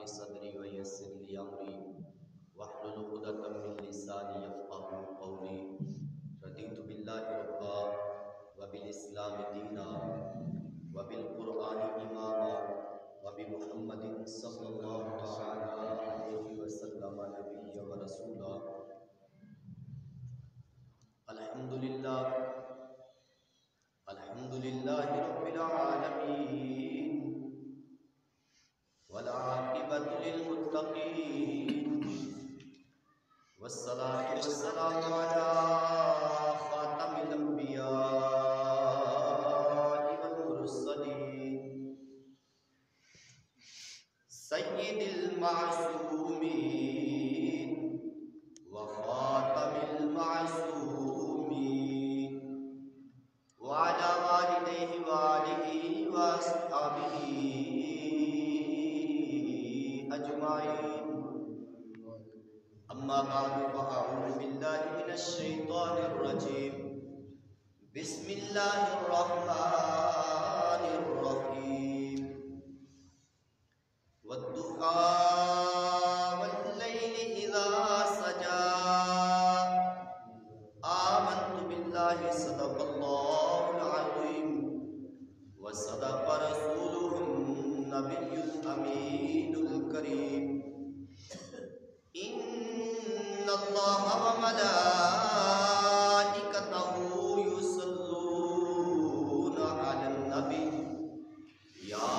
لي صدري ويسر لي أمري واحلل عقدة من لساني يفقهوا قولي. رضيت بالله ربا وبالإسلام دينا وبالقرآن إماما وبمحمد صلى الله تعالى عليه وسلم نبيا ورسولا. الحمد لله رب العالمين والعاقبة للمتقين والصلاة والسلام على خاتم الأنبياء والمرسلين سيد المعصومين وخاتم المعصومين وعلى والديه وآله وأصحابه أجمعين. أما بعد فأعوذ بالله من الشيطان الرجيم. بسم الله الرحمن الرحيم. والضحى والليل إذا سجى آمنت بالله صدق الله العظيم وصدق رسوله النبي الأمين الكريم. إن الله وملائكته يصلون على النبي يا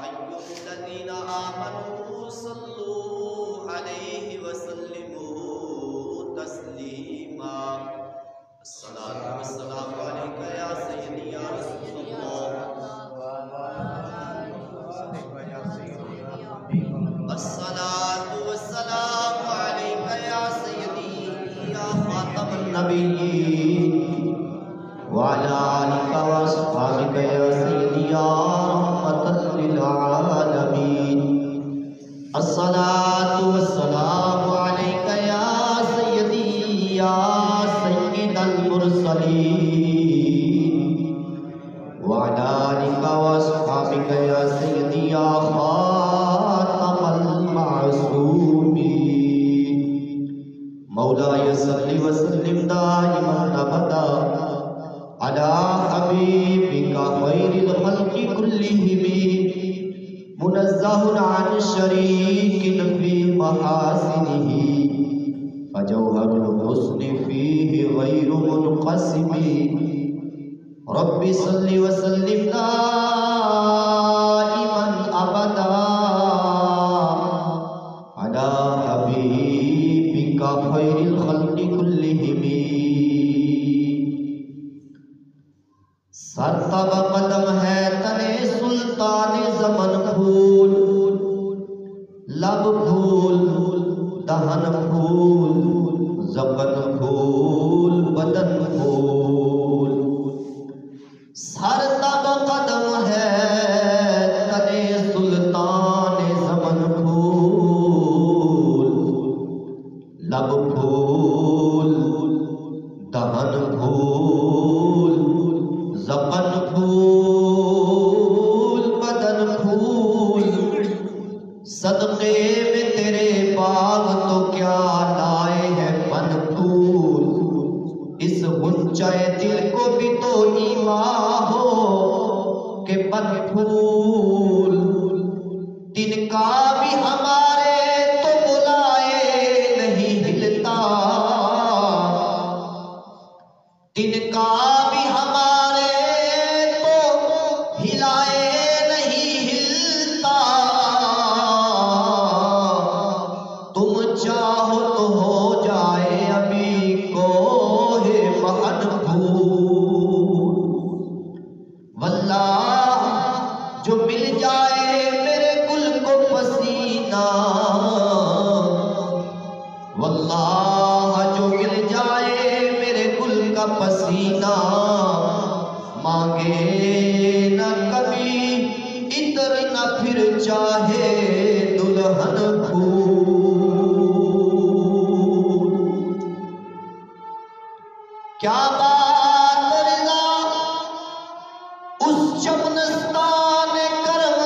أيها الذين آمنوا صلوا عليه وسلموا تسليما. الصلاة والسلام عليك يا سيدي يا رسول الله. الصلاة والسلام عليك يا سيدي يا خاتم النبيين وعلى آلك وأصحابك يا سيدي يا رحمة للعالمين. الصلاة والسلام عليك يا سيدي يا سيد المرسلين وعلى آلك وأصحابك يا سيدي يا خاتم المعصومين. مولاي صل وسلم دائما أبدا على حبيبك خير الخلق كلهم منزه عن شريك في محاسنه فجوهر الحسن فيه غير منقسم. رب صل وسلم دائما أبدا على حبيبك خير الخلق كلهم. سرتب قدم ہے تنے سلطان زمن پھول لب پھول دہن پھول زبن پھول بدن پھول. سرتب قدم ہے تنے سلطان زمن پھول لب پھول دہن پھول زبن پھول بدن پھول. صدقے میں تیرے باغ تو کیا لائے ہیں پن پھول. اس غنچۂ دل کو بھی تو ایمان ہو کہ پن پھول. دن کا بھی ہمارے تو بلائے نہیں ہلتا. دن کا بھی ہمارے تو ہلائے نہیں ہلتا. تم چاہو تو ہو جائے ابھی کوہ مہن پھول. واللہ جو مل جائے میرے گل کو پسینہ. واللہ جو مل جائے میرے گل کا پسینہ. مانگے نہ کبھی عطر نہ پھر چاہے دلہن پھول. کیا بات رضا اس چمنستان کرم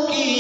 کی.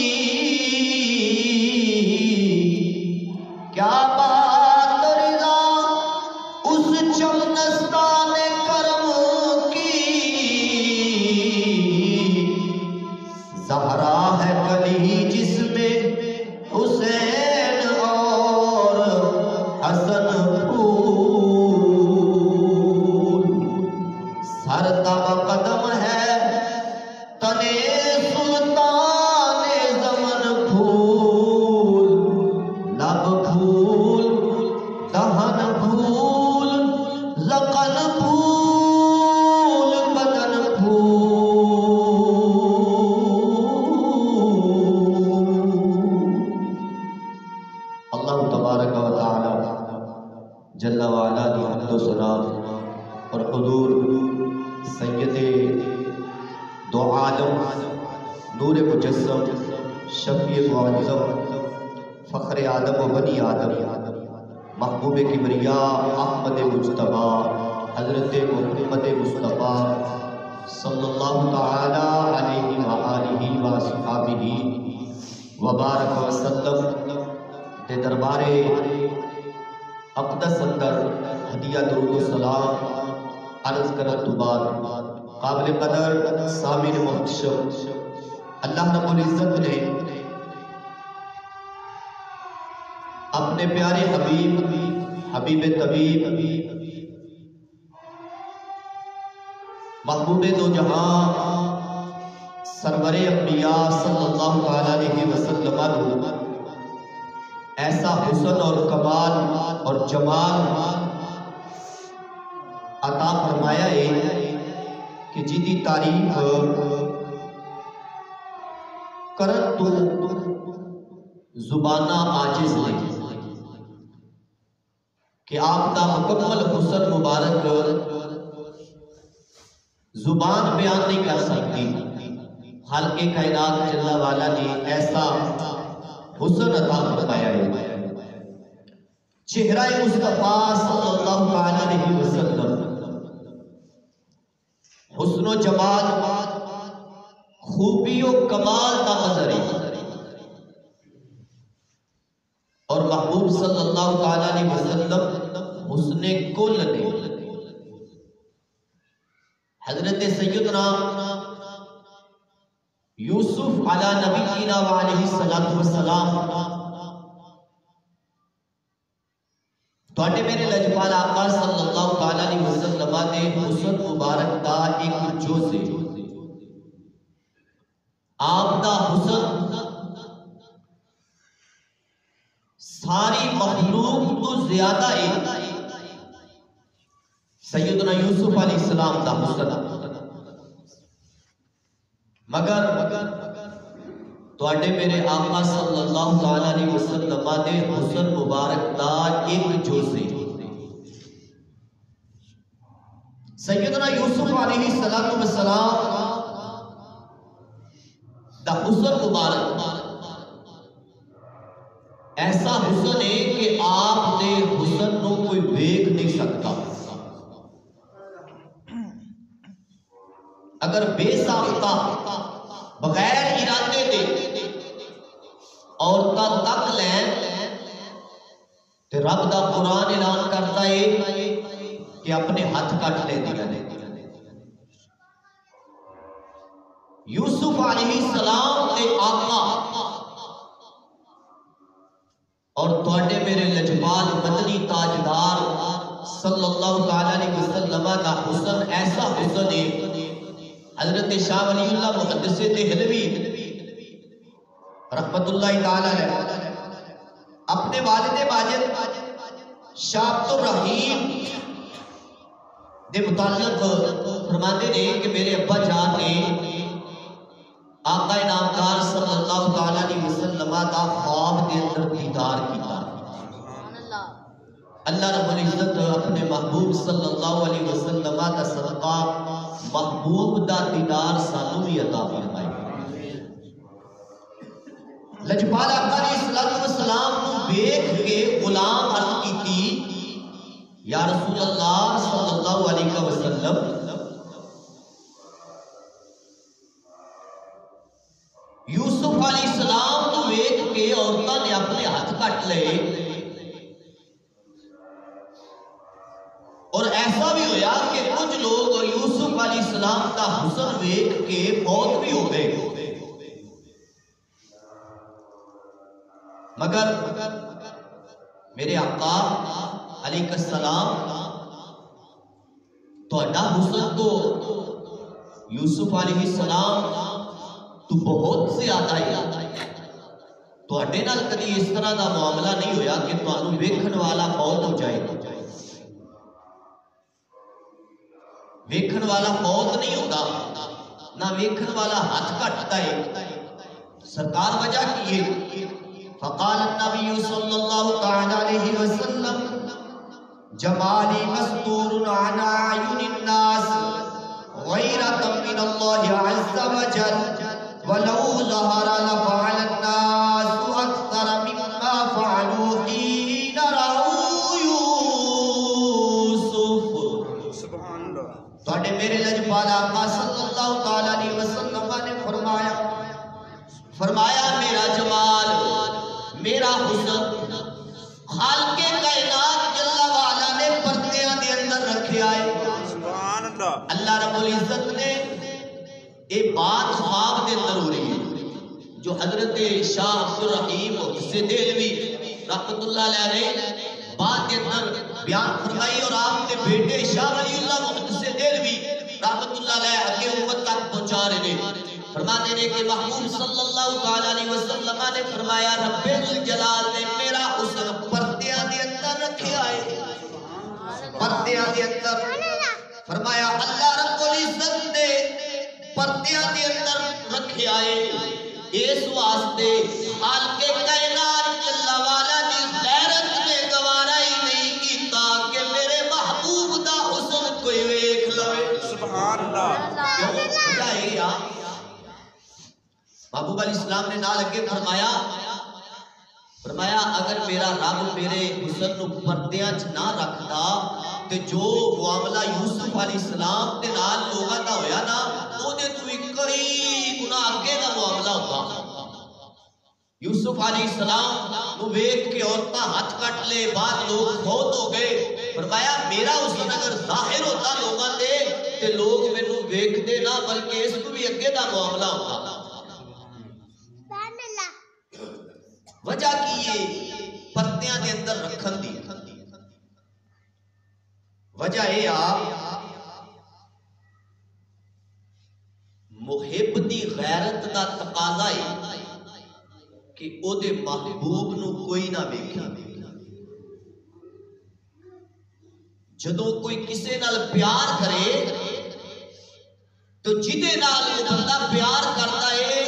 جل وعلا دی حمد و ثنا اور حضور سید دو عالم نور مجسم شفیع معظم فخر آدم و بنی آدم محبوب کبریا احمد مجتبی حضرت محمد مصطفیٰ صلی اللہ تعالی علیہ وآلہ وصحبہ وبارک وسلم دے دربار اقدس اندر ہدیہ درود و سلام عرض کرن تو بعد قابل قدر سامعین محتشم اللہ رب العزت نے اپنے پیارے حبیب طبیب محبوب دو جہاں سرور انبیاء صلی اللہ علیہ وسلم ایسا حسن اور کمال اور جمال عطا فرمایا ہے کہ جدی تعریف کرن تو زبانہ عاجز نہیں کہ آپ کا مکمل حسن مبارک زبان بیان نہیں کر سکتی خالق کائنات جل والا نے ایسا حسن عطا فرمایا ہے چہرہ مصطفیٰ صلی اللہ علیہ وسلم حسن و جمال خوبی و کمال کا مظہر ہے اور محبوب صلی اللہ علیہ وسلم حسن کل نے حضرت سیدنا یوسف علی نبینا وعلیہ السلام توڑے میرے لجپال آقا صلی اللہ علیہ وسلم دے حسن مبارک دا ایک جوز ہے آپ دا حسن ساری مخلوق تو زیادہ ہے سیدنا یوسف علیہ السلام دا حسن مگر توڑے میرے آقا صلی اللہ علیہ وسلم دے حسن مبارک دا ایک جوزی سیدنا یوسف علیہ السلام دا حسن مبارک ایسا حسن ہے کہ آپ دے حسن نو کوئی دیکھ نہیں سکتا اگر بے ساختہ بغیر ارادے دے عورتاں تک لین تے رب دا قرآن اعلان کرتا ہے کہ اپنے ہاتھ کٹ لے دیا نے یوسف علیہ السلام دے آقا اور توڑے میرے لجپال مدنی تاجدار صلی اللہ علیہ وسلم دا حسن ایسا حسن ہے حضرت شاہ ولی اللہ محدث دہلوی رحمت اللہ تعالی علیہ اپنے والد ماجد شاہ عبد الرحیم دے متعلق فرماتے نے کہ میرے ابا جان نے آقا نامدار صلی اللہ علیہ وسلم دا خواب دے اندر دیدار کیتا اللہ رب العزت اپنے محبوب صلی اللہ علیہ وسلم دا صدقہ محبوب دا دیدار سانو بھی عطا فرمائے لجپال آقا علیہ السلام کو دیکھ کے غلام عرض کی تھی یا رسول اللہ صلی اللہ علیہ وسلم یوسف علیہ السلام کو دیکھ کے عورتوں نے اپنے ہاتھ کٹ لے اور ایسا بھی ہویا کہ کچھ لوگ یوسف علیہ السلام کا حسن دیکھ کے فوت بھی ہو گئے مگر میرے آقا علیہ السلام تو حسن تو یوسف علیہ السلام تو بہت زیادہ ہے تو اڈے نال کدی اس طرح دا معاملہ نہیں ہویا کہ تانوں ویکھن والا فوت ہو جائے ویکھن والا فوت نہیں ہوتا نہ ویکھن والا ہاتھ کٹتا ہے سرکار وجہ کی ہے فقال النبی صلی اللہ تعالی علیہ وسلم جمالی مستور عن اعین الناس غیرۃ من اللہ عز وجل ولو ظہر لفعل الناس اکثر مما فعلوا حین رأوا یوسف. تو میرے لجپال آقا صلی اللہ تعالی علیہ وسلم نے فرمایا میرا جمال میرا حسن خالق کائنات جل وعلا نے پردیاں دے اندر رکھیا ہے. اللہ رب العزت نے یہ بات خواب دے اندر ہو رہی ہے جو حضرت شاہ عبد الرحیم سے دہلوی رحمت اللہ علیہ نے بات کے اندر بیان فرمائی اور آپ کے بیٹے شاہ ولی اللہ محدث دہلوی رحمت اللہ علیہ کے امت تک پہنچا رہے ہیں. فرماتے ہیں کہ محبوب صلی اللہ تعالی علیہ وسلم نے فرمایا رب الجلال نے میرا حسن پردیاں دے اندر رکھیا ہے. پردیاں دے اندر فرمایا اللہ رب العزت نے پردیاں دے اندر رکھیا ہے. اس واسطے خالق کائنات جل وعلا دی غیرت نے گوارا ہی نہیں کیتا کہ میرے محبوب دا حسن کوئی ویکھ لوے. سبحان اللہ. محبوب علیہ السلام نے نال اگے فرمایا اگر میرا رب میرے حسن نو پردیاں چ نہ رکھدا تے جو معاملہ یوسف علیہ السلام دے نال لوگاں دا ہویا نا او دے تو کئی گنا اگے دا معاملہ ہوتا. یوسف علیہ السلام نو ویکھ کے عورتاں ہاتھ کٹ لے بعد لوگ فوت ہو گئے. فرمایا میرا حسن اگر ظاہر ہوتا لوگاں دے تے لوگ مینوں ویکھدے نہ بلکہ اس کو بھی اگے دا معاملہ ہوتا. وجہ کی یہ پردیاں دے اندر رکھن دی وجہ یہ محب دی غیرت دا تقاضا ہے کہ او دے محبوب نو کوئی نہ ویکھے. جدوں کوئی کسے نال پیار کرے تو جدے نال وہ بندہ پیار کرتا ہے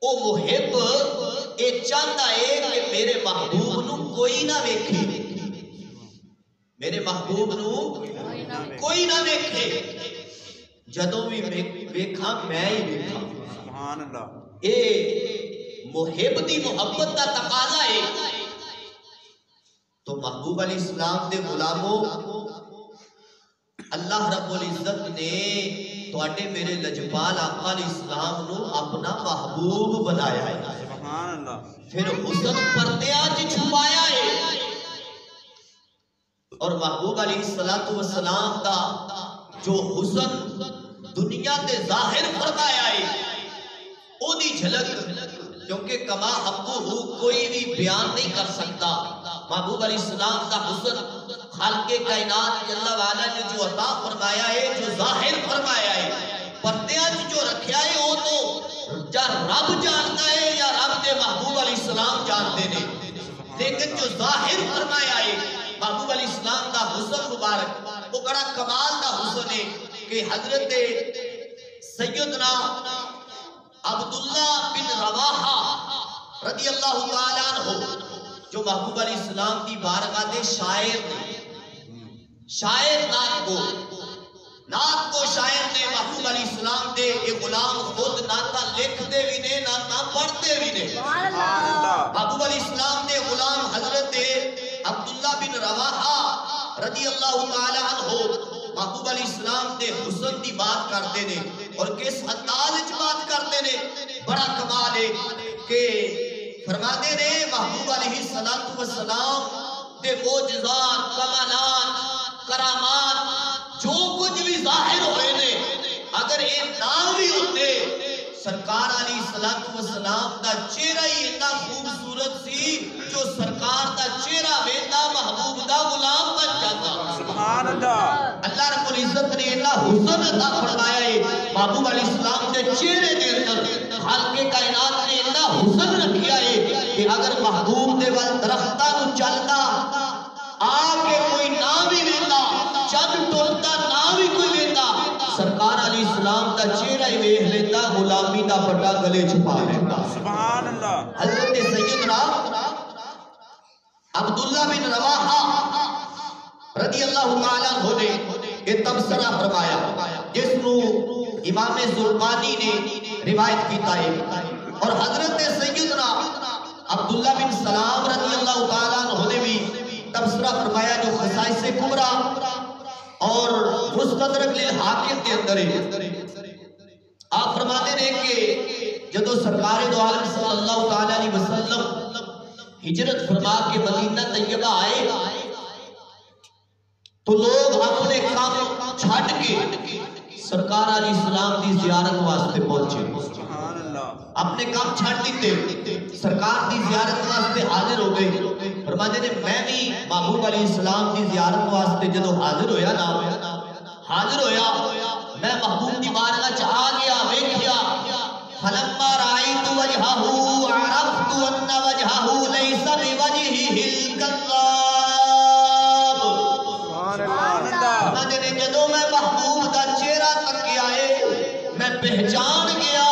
او محب اے چاہتا ہے کہ میرے محبوب نو کوئی نہ ویکھے. میرے محبوب نو کوئی نہ ویکھے. جدوں بھی ویکھاں میں ہی ویکھاں. سبحان اللہ. اے محب دی محبت دا تقاضا ہے. تو محبوب علیہ السلام دے غلاموں اللہ رب العزت نے تواڈے میرے لجپال آقا علیہ السلام نو اپنا محبوب بنایا ہے. سبحان اللہ. پھر حسن پردیاں چ چھپایا ہے اور محبوب علیہ السلام دا جو حسن دنیا تے ظاہر فرمایا ہے او دی جھلک کیونکہ کما حقہ کوئی بھی بیان نہیں کر سکتا. محبوب علیہ السلام دا حسن خالق کائنات جل وعلا نے جو عطا فرمایا ہے جو ظاہر فرمایا ہے پردیاں جو رکھیا ہے وہ تو یا رب جانتا ہے یا رب دے محبوب علیہ السلام جانتے ہیں. لیکن جو ظاہر فرمایا ہے محبوب علیہ السلام دا حسن مبارک وہ بڑا کمال دا حسن ہے کہ حضرت سیدنا عبداللہ بن رواحہ رضی اللہ تعالیٰ عنہ جو محبوب علیہ السلام کی بارگاہ دے شاعر نات کو شاعر نے محبوب علیہ السلام دے یہ غلام خود ناتا لکھ دے بھی نے ناتا پڑھتے بھی نے. محبوب علیہ السلام دے غلام حضرت عبداللہ بن رواحہ رضی اللہ تعالیٰ عنہ محبوب علیہ السلام دے حسن دی بات کرتے نے اور کس انداز وچ بات کرتے نے بڑا کمال ہے کہ فرماتے نے محبوب علیہ السلام دے معجزات کمالات کرامات جو کچھ بھی ظاہر ہوئے نے اگر یہ نہ بھی ہوتے سرکار علیہ السلام دا چہرہ ہی اتنا خوبصورت سی جو سرکار دا چہرہ ویندا محبوب دا غلام بن جاتا. سبحان اللہ. اللہ رب العزت نے اتنا حسن عطا فرمایا ہے محبوب علیہ السلام دے چہرے دے اندر خالق کائنات نے اتنا حسن رکھیا ہے کہ اگر محبوب دے ول درختاں نو چلدا آ کے کوئی نہ بھی ویندا چند ٹرتا نہ بھی کوئی ویندا سرکار علیہ السلام دا چہرہ ہی ویکھ لیندا غلامی دا پٹا گلے چھپا لیندا. سبحان اللہ. حضرت سیدنا عبداللہ بن رواحہ رضی اللہ تعالیٰ عنہ نے یہ تبصرہ فرمایا جس نو امام زرقانی نے روایت کیتا ہے، اور حضرت سیدنا عبداللہ بن سلام رضی اللہ تعالیٰ عنہ نے بھی تبصرہ فرمایا جو خصائص کبریٰ اور مستدرک للحاکم کے اندر ہے۔ آپ فرماتے ہیں کہ جدو سرکار دو عالم صلی اللہ تعالیٰ علیہ وسلم ہجرت فرما کے مدینہ طیبہ آئے تو لوگ اپنے کام چھاٹ کے سرکار علیہ السلام کی زیارت واسطے پہنچے، اپنے کام چھاٹ دیتے سرکار کی زیارت واسطے حاضر ہو گئے۔ فرماتے ہیں میں بھی محبوب علیہ السلام کی زیارت واسطے جدو حاضر ہویا میں محبوب کی بارگاہ چ آ گیا، ویکھیا فلما رأيت وجهه عرفت ان وجهه ليس بوجهه الكذاب۔ جدو میں محبوب کا چہرہ تکیا ہے میں پہچان گیا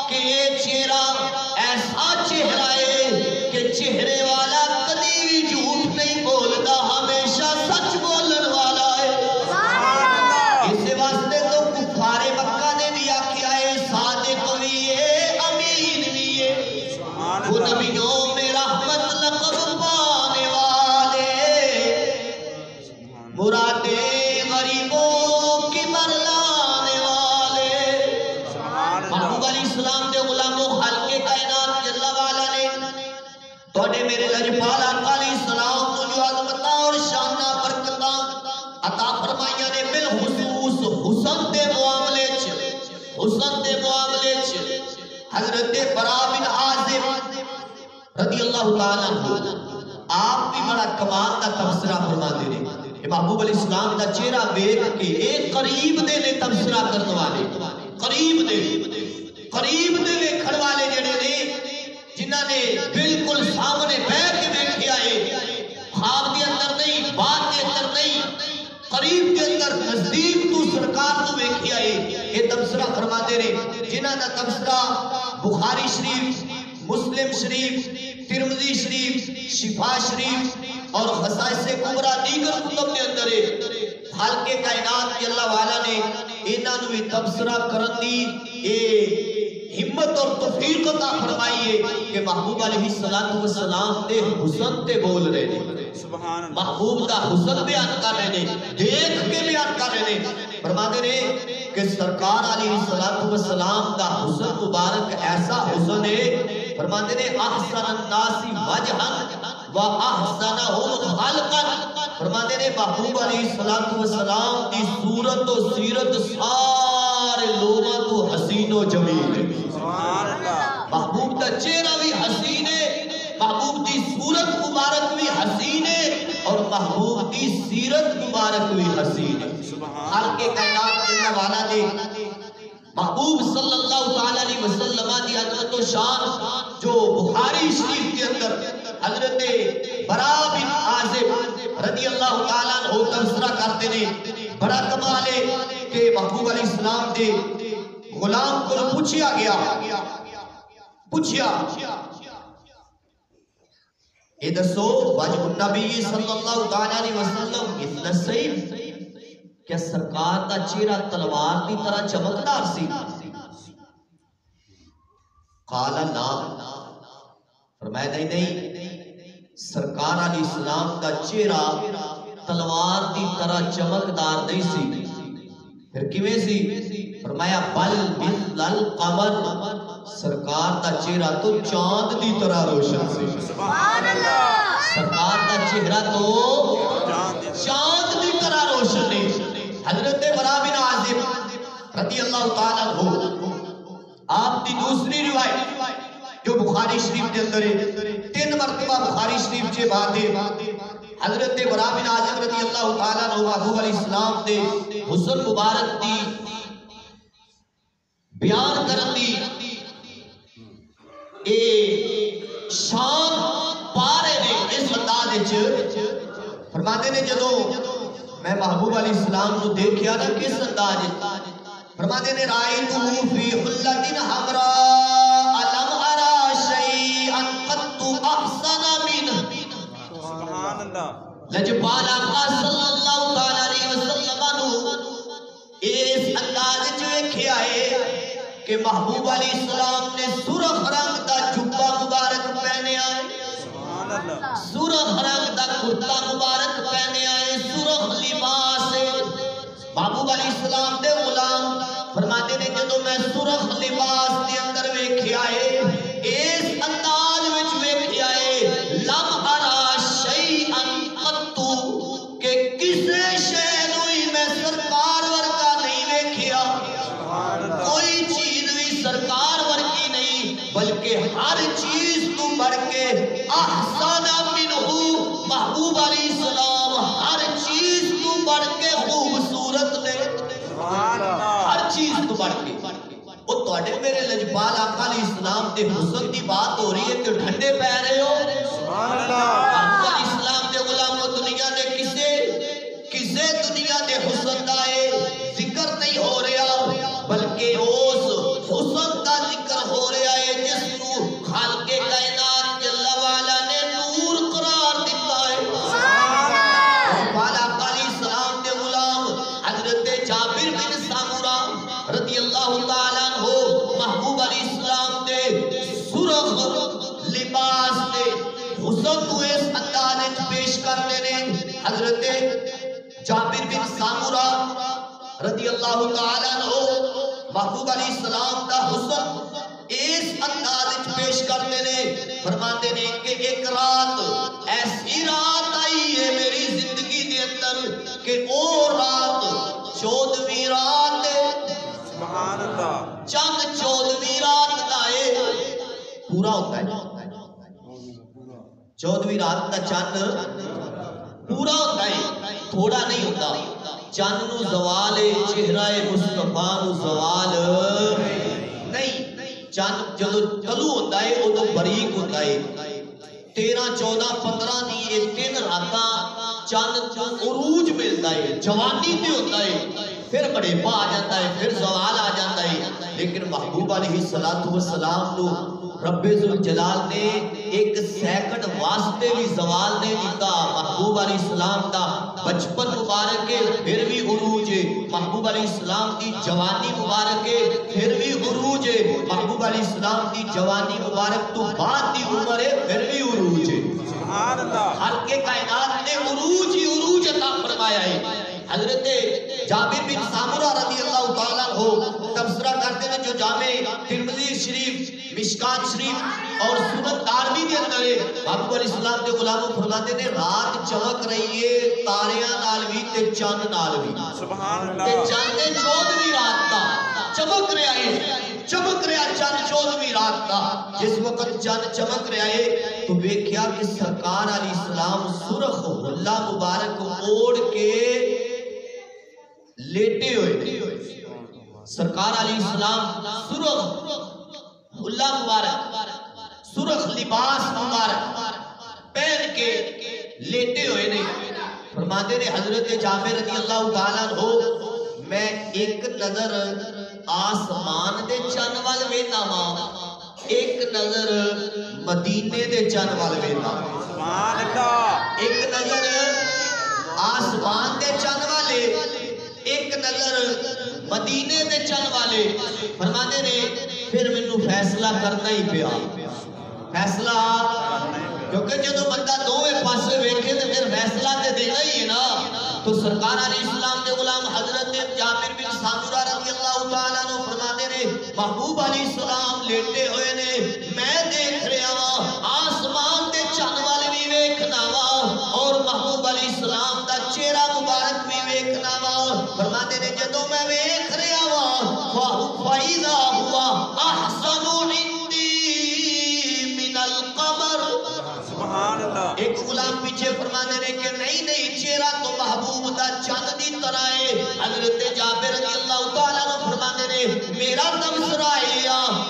کہ یہ چہرہ ایسا چہرہ ہے کہ چہرے والا کبھی بھی جھوٹ نہیں بولتا، ہمیشہ سچ بولن والا ہے۔ اس واسطے تو کفار مکہ نے بھی آکھیا ہے صادق بھی ہے امین بھی ہے، وہ نبیوں میں رحمت لقب پانے والے، مرادیں غریبوں کی برلانے والے۔ محبوب علیہ السلام دے غلاموں خالق کائنات جل وعلا نے توڑے میرے لجپال آقا علیہ السلام کو جو عظمتہ اور شانہ برکتہ عطا فرمائیاں نے بالخصوص حسن دے معاملے حضرت براء بن عازب رضی اللہ تعالیٰ عنہ آپ بھی بڑا کمال کا تبصرہ فرما دے رہے، محبوب علیہ السلام کا چہرہ بیک کے ایک قریب دے نے تبصرہ کرنے والے، قریب دے کھڑ والے جڑے نے جنہاں نے بالکل سامنے بیٹھ کے دیکھیا ہے، خواب کے اندر نہیں، بات کے اندر نہیں، قریب کے اندر نزدیک تو سرکار تو دیکھیا ہے، یہ تبصرہ فرما دے رہے جنہاں دا تبصرہ بخاری شریف، مسلم شریف، ترمذی شریف، شفا شریف اور خصائص کبریٰ دیگر کتب کے اندر ہے۔ خالق کائنات جل وعلا نے انہاں نو بھی تبصرہ کرن دی ہمت اور توفیق عطا فرمائی ہے کہ محبوب علیہ السلام دے حسن تے بول رہے ہیں، محبوب دا حسن بیان کر رہے ہیں، دیکھ کے بیان کر رہے ہیں۔ فرماتے ہیں کہ سرکار علیہ السلام دا حسن مبارک ایسا حسن ہے، فرماتے ہیں احسن الناس وجہا و احسنہم خلقا، فرماتے ہیں محبوب علیہ السلام دی صورت و سیرت سارے لوگوں تو حسین و جمیل ہے۔ محبوب دا چہرہ بھی حسین ہے، محبوب دی صورت مبارک بھی حسین ہے، اور محبوب دی سیرت مبارک بھی حسین ہے۔ خالق کائنات جل وعلا نے محبوب صلی اللہ تعالیٰ علیہ وسلم دی عظمت و شان جو بخاری شریف کے اندر حضرت براء بن عازب رضی اللہ تعالیٰ عنہ تبصرہ کرتے ہیں، بڑا کمال ہے کہ محبوب علیہ السلام دے غلام کو پوچھیا گیا، یہ دسو وجہ النبی صلی اللہ تعالیٰ علیہ وسلم اتنا صحیح کیا سرکار دا چہرہ تلوار دی طرح چمکدار سی؟ قال لا، فرمایا نہیں، سرکار علیہ السلام دا چہرہ تلوار دی طرح چمکدار نہیں سی، پھر کیویں سی؟ فرمایا بل مثل القمر، سرکار دا چہرہ تو چاند دی طرح روشن سی۔ سبحان اللہ، سرکار دا چہرہ تو چاند دی طرح روشن ہے۔ حضرت براء بن عازب رضی اللہ تعالیٰ عنہ آپ کی دوسری روایت جو بخاری شریف کے اندر ہے، 3 مرتبہ بخاری شریف کے بعد ہے، حضرت براء بن عازب رضی اللہ تعالیٰ عنہ محبوب علیہ السلام دے حسن مبارک دی بیان کرن دی اے شان پارے نے اس انداز وچ فرماتے نے جدو میں محبوب علیہ السلام کو دیکھیا نا کس انداز فرماتے نے رائتو فی حلت حمراء لم ارا شیئا قط احسن منہ، سبحان اللہ، لجپال آقا صلی اللہ تعالی علیہ وسلم نو اس انداز وچ ویکھیا ہے کہ محبوب علیہ السلام نے سرخ رنگ دا جبہ مبارک پہنیا ہے، سرخ رنگ دا کرتا مبارک پہنیا ہے، سرخ لباس ہے۔ محبوب علیہ السلام دے غلام فرماتے نے جدوں میں سرخ لباس دے اندر ویکھیا ہے، اس انداز وچ ویکھیا ہے، لم ارا شیئا قط، کہ کسے شے نو ہی میں سرکار ورگا نہیں ویکھیا، کوئی چیز بھی سرکار ورگی نہیں، بلکہ ہر چیز تو بڑھ کے احسن منہ، محبوب علیہ السلام ہر چیز تو بڑھ کے خوبصورت نے، ہر چیز تو بڑھ کے۔ وہ توڑے میرے لجپال آقا علیہ السلام دے حسن دی بات ہو رہی ہے کہ ٹھنڈے پہ رہے ہو۔ محبوب علیہ السلام دے غلام و دنیا دے کسے دنیا دے حسن دائے ذکر نہیں ہو رہا، بلکہ اس حسن دا ذکر ہو رہا ہے جس کو خالق کائنات جل وعلا نے نور قرار دیتا ہے۔ لجپال آقا علیہ السلام دے غلام حضرت جابر بن سامورہ رضی اللہ تعالیٰ عنہ محبوب علیہ السلام دے سرخ لباس دے حسن کو اس انداز پیش کرتے ہیں۔ حضرت جابر بن سامورہ رضی اللہ تعالیٰ عنہ محبوب علیہ السلام دا حسن اس انداز پیش کرتے ہیں، فرماتے ہیں کہ ایک رات ایسی رات آئی ہے میری زندگی دے اندر کہ او رات 14ویں رات ہے، چند 14ویں رات دائے پورا ہوتا ہے، 14ویں رات دا چند پورا ہوتا ہے، تھوڑا نہیں ہوتا۔ چند نو زوال چہرہ مصطفیٰ نو زوال نہیں، چند جدو طلوع ہوتا ہے ادو بریک ہوتا ہے۔ 13 14 15 دی یہ 3 راتاں چند عروج ملتا ہے، جوانی تے ہوتا ہے، پھر بڑے پا آ جاتا ہے، پھر زوال آ جاتا ہے۔ لیکن محبوب علیہ السلام نو رب ذوالجلال نے ایک سیکنڈ واسطے بھی زوال نہیں دیتا۔ محبوب علیہ السلام دا بچپن مبارک ہے پھر بھی عروج ہے، محبوب علیہ السلام دی جوانی مبارک ہے پھر بھی عروج ہے، محبوب علیہ السلام دی جوانی مبارک تو بعد دی عمر ہے پھر بھی عروج ہے۔ خالق کائنات نے عروج ہی عروج عطا فرمایا ہے۔ حضرت جابر بن سامورہ رضی اللہ تعالیٰ عنہ تبصرہ کرتے ہیں جو جامع ترمذی شریف، مشکات شریف اور سنن دارمی دے اندر ہے، محبوب علیہ السلام دے غلاموں فرماتے ہیں رات چمک رہی ہے تاریاں نال بھی تے چاند نال بھی، تے چاند 14ویں رات دا چمک رہا ہے، چمک رہا چاند 14ویں رات دا۔ جس وقت چاند چمک رہا ہے تو دیکھیا کہ سرکار علیہ السلام سرخ حلہ مبارک اوڑھ کے لیٹے ہوئے، سرکار علیہ السلام سرخ حلہ مبارک سرخ لباس مبارک پہن کے لیٹے ہوئے نے۔ فرماتے نے حضرت جابر رضی اللہ تعالیٰ عنہ میں ایک نظر آسمان دے چن وال وینا وا، ایک نظر مدینے دے چن وال وینا، ایک نظر آسمان دے چن والے، ایک نظر مدینے دے چن والے۔ فرماتے نے پھر مینوں فیصلہ کرنا ہی پیا، فیصلہ کیونکہ جدو بندہ دوویں پاسے ویکھے تے پھر فیصلہ تے دینا ہی ہے نا۔ تو سرکار علیہ السلام دے غلام حضرت جابر بن سامورہ رضی اللہ تعالیٰ عنہ فرماتے نے محبوب علیہ السلام لیٹے ہوئے نے، میں دیکھ رہا وا آسمان دے چن والے بھی ویکھنا وا اور محبوب علیہ السلام دا چہرہ مبارک بھی ویکھنا وا۔ فرماتے نے جدو میں ویکھ رہا وا فَإِذَا هُوَ أَحْسَنُ عِنْدِي مِنَ الْقَمَرِ، ایک غلام پیچھے فرمانے نے کہ نہیں چہرہ تو محبوب دا چند دی طرح ہے۔ حضرت جابر رضی اللہ تعالیٰ عنہ فرمانے نے میرا تبصرہ ہے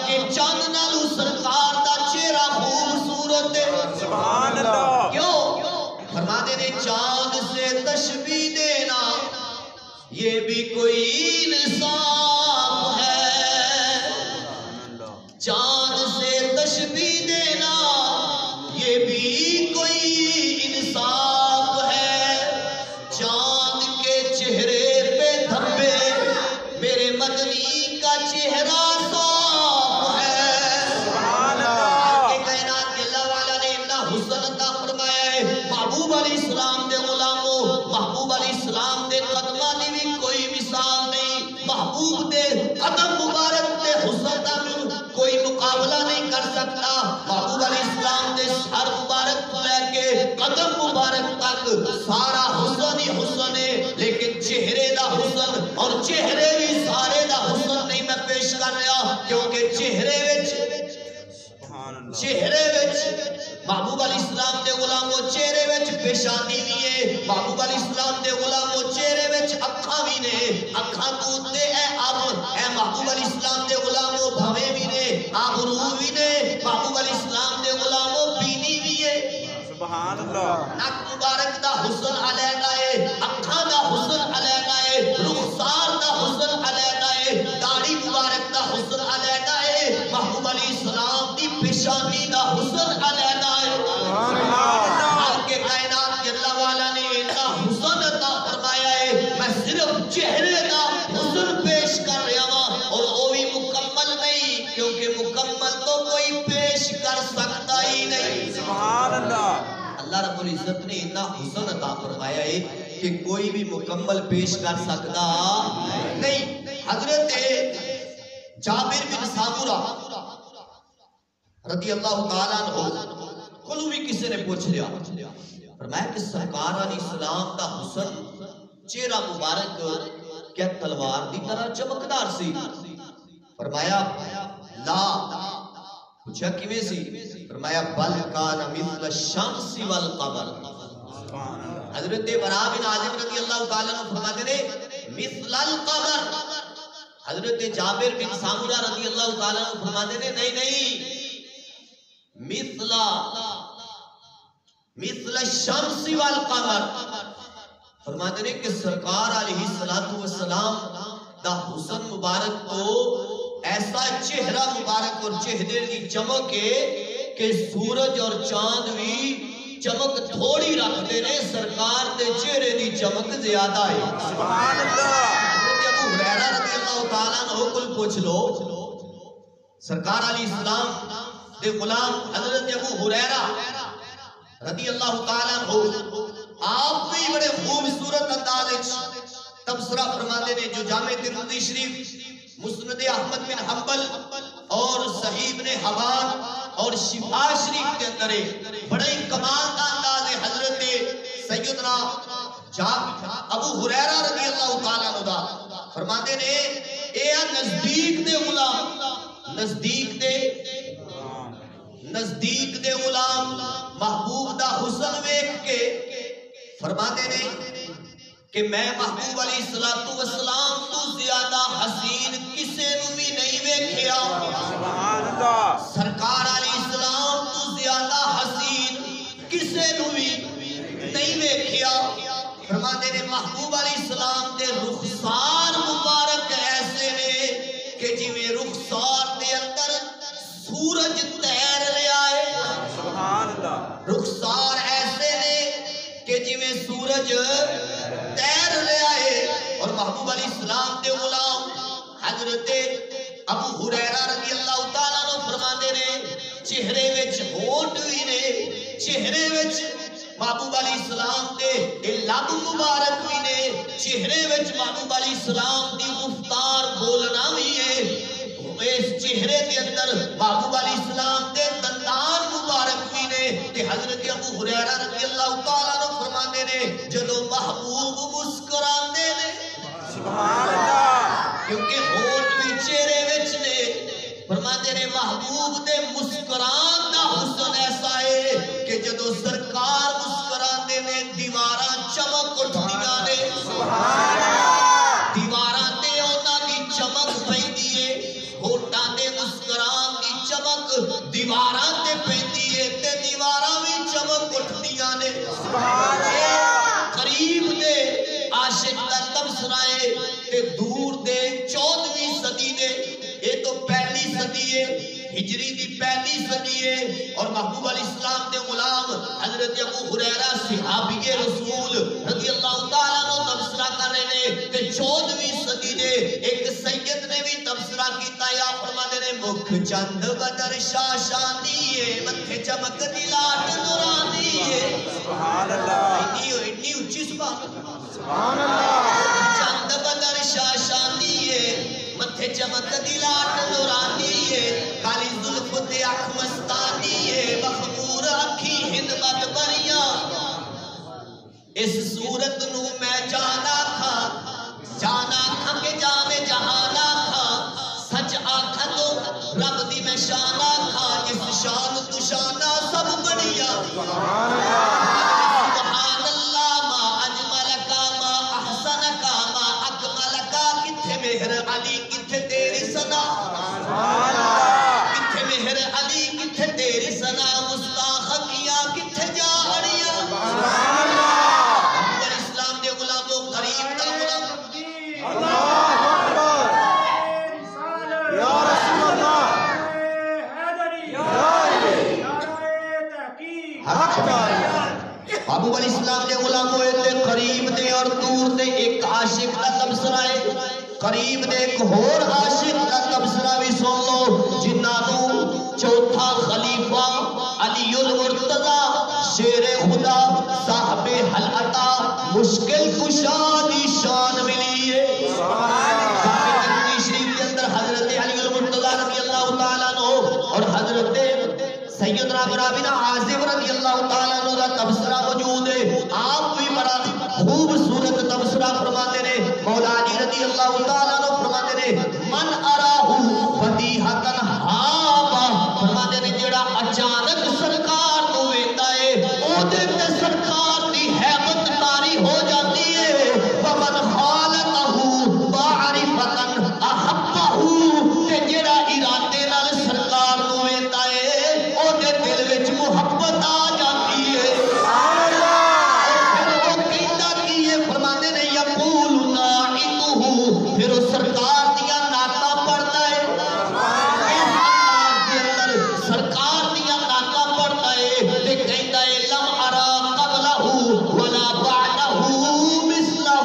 کہ چند نالو سرکار دا چہرہ خوبصورت ہے۔ کیوں؟ فرمانے نے چاند سے تشبیہ دینا یہ بھی کوئی انصاف ہے، چاند سے تشبیہ دینا یہ بھی کوئی انصاف ہے۔ حسن عطا فرمایا ہے محبوب علیہ السلام دے غلاموں محبوب علیہ السلام دے قدمہ دی بھی کوئی مثال نہیں محبوب دے قدم مبارک دے حسن دا کوئی مقابلہ نہیں کر سکتا محبوب علیہ السلام دے سر مبارک لے کے قدم مبارک تک سارا حسن ہی حسن ہے لیکن چہرے دا حسن اور چہرے بھی سارے دا حسن نہیں میں پیش کر رہا کیونکہ چہرے محبوب علیہ السلام دے غلاموں چہرے وچ پیشانی بھی ہے محبوب علیہ السلام دے غلاموں چہرے وچ اکھاں بھی نے اکھاں تو تے اے اب اے محبوب علیہ السلام دے غلاموں بھویں بھی نے آبرو بھی نے محبوب علیہ السلام دے غلاموں بینی بھی ہے سبحان اللہ نک مبارک دا حسن علیحدہ ہے اکھاں دا حسن علیحدہ ہے رخسار دا حسن علیحدہ ہے داڑھی مبارک دا حسن علیحدہ ہے محبوب علیہ السلام دی پیشانی دا حسن علیحدہ ہے حال کے کائنات کے اللہ والا نے اتنا حسن عطا فرمایا ہے میں صرف چہرے دا حسن پیش کر رہا ہوں اور وہ بھی مکمل نہیں کیونکہ مکمل تو کوئی پیش کر سکتا ہی نہیں سبحان اللہ اللہ رب العزت نے اتنا حسن عطا فرمایا ہے کہ کوئی بھی مکمل پیش کر سکتا نہیں حضرت جابر بن سامورہ رضی اللہ تعالیٰ عنہ کلو بھی کسی نے پوچھ لیا فرمایا کہ سرکار علیہ السلام دا حسن چہرہ مبارک کیا تلوار دی طرح چمکدار سی فرمایا لا پوچھا کیویں سی فرمایا بل کان مثل الشمس والقمر حضرت برا بن عازب رضی اللہ تعالیٰ عنہ فرماتے ہیں مثل القمر حضرت جابر بن سامورہ رضی اللہ تعالیٰ عنہ فرماتے ہیں نہیں مثل الشمس والقمر فرماتے ہیں کہ سرکار علیہ السلام دا حسن مبارک کو ایسا چہرہ مبارک اور چہرے کی چمک ہے کہ سورج اور چاند بھی چمک تھوڑی رکھتے ہیں سرکار دے چہرے دی چمک زیادہ ہے سبحان اللہ حضرت ابو ہریرہ رضی اللہ تعالیٰ عنہ کل پوچھ لو سرکار علیہ السلام دے غلام حضرت ابو ہریرہ رضی اللہ تعالیٰ عنہ آپ بھی بڑے خوبصورت انداز تبصرہ فرماتے ہیں جو جامع ترمذی شریف مسند احمد بن حنبل اور صحیح ابن حبان اور شفا شریف کے اندر بڑے کمال کا انداز ہے حضرت سیدنا ابو ہریرہ رضی اللہ تعالیٰ عنہ فرماتے ہیں اے نزدیک دے غلام نزدیک دے غلام محبوب دا حسن ویکھ کے فرماتے ہیں کہ میں محبوب علیہ السلام تو زیادہ حسین کسے نو بھی نہیں ویکھیا سرکار علیہ السلام تو زیادہ حسین کسے نو بھی نہیں ویکھیا فرماتے ہیں محبوب علیہ السلام دے رخسار مبارک ایسے نے کہ جی میں رخسار دے اندر سورج تیر لیا ہے سبحان اللہ رخسار ایسے نے کہ جی میں سورج تیر لیا ہے اور محبوب علیہ السلام دے غلام حضرت ابو ہریرہ رضی اللہ تعالیٰ عنہ فرماندے نے چہرے وچ ہونٹ بھی نے چہرے وچ محبوب علیہ السلام دے لب مبارک بھی نے چہرے وچ محبوب علیہ السلام دی گفتار بولنا بھی ہے اس چہرے کے اندر محبوب علیہ السلام دے دندان مبارک بھی نے کہ حضرت ابو ہریرہ رضی اللہ تعالیٰ عنہ فرماندے نے جدو محبوب مسکراندے نے سبحان اللہ کیونکہ ہونٹ بھی چہرے وچ نے فرماندے نے محبوب دے مسکران دا حسن ایسا ہے کہ جدو سرکار مسکراندے نے دیواراں چمک اٹھدیاں نے سبحان اللہ دیواراں تے انہاں دی چمک پیندی ہے ہونٹاں دے مسکران دی چمک دیواراں تے پیندی ہے تے دیواراں وی چمک اٹھدیاں نے سبحان اللہ قریب دے عاشق دا تبصرہ ہے تے دور دے 14ویں صدی دے یہ تو پہلی صدی ہے ہجری دی پہلی صدی ہے اور محبوب علیہ السلام دے غلام حضرت ابو ہریرہ صحابی رسول رضی اللہ تعالیٰ عنہ تبصرہ کر رہے ہیں کہ 14ویں صدی دے ایک سید نے بھی تبصرہ کیتا یا فرماتے نے مکھ چند بدر شاشانی ہے متھے چمک دی لاٹ نورانی اکھ مستانی مخمور اکھی ہدمت بریاں اس صورت نو میں جانا کھا کہ جانے جہانا کھا سچ آکھا تو رب دی میں شانا کھا اس شان تو شانہ سب بڑیا سبحان اللہ ما اجمل کا ما احسن کا ما اکمل کا کتھے مہر علی کتھے تیری ثنا کتھے مہر علی کتھے تیری ثنا مستاخیاں کتھے جاڑیاں اسلام دے غلاموں قریب دا غلام محبوب علیہ السلام دے غلاموں تے قریب دے اور دور دے ایک عاشق دا تبصرہ ہے قریب دے ایک اور عاشق دا تبصرہ بھی سن لو جنہوں چوتھا خلیفہ علی المرتضی شیر خدا صاحب حل عطا مشکل کشا دی شان ملی ہے شریف کے اندر حضرت علی المرتضی رضی اللہ تعالیٰ عنہ اور حضرت سیدنا بن عازب رضی اللہ تعالیٰ عنہ کا تبصرہ موجود ہے آپ بھی بڑا خوبصورت تبصرہ فرماتے ہیں مولا علی رضی اللہ تعالیٰ عنہ فرماتے ہیں من اراہو فدیحتن ہابا فرماتے ہیں جڑا اچانک سرکار کو ویندا ہے او دے تے سرکار دی حیبت طاری ہو جاتی ہے ومن خالتہ معرفتن احبہ تے جڑا ارادے نال سرکار کو ویندا ہے دل وچ محبت آ جاتی ہے پھر وہ کہندا کی ہے فرماندے نے یقول ناعتہ پھر وہ سرکار دیا نعتاں پڑھتا ہے سرکار دیا نعتاں پڑھتا ہے تے کہندا ہے لم ارا قبلہ ولا بعدہ مثلہ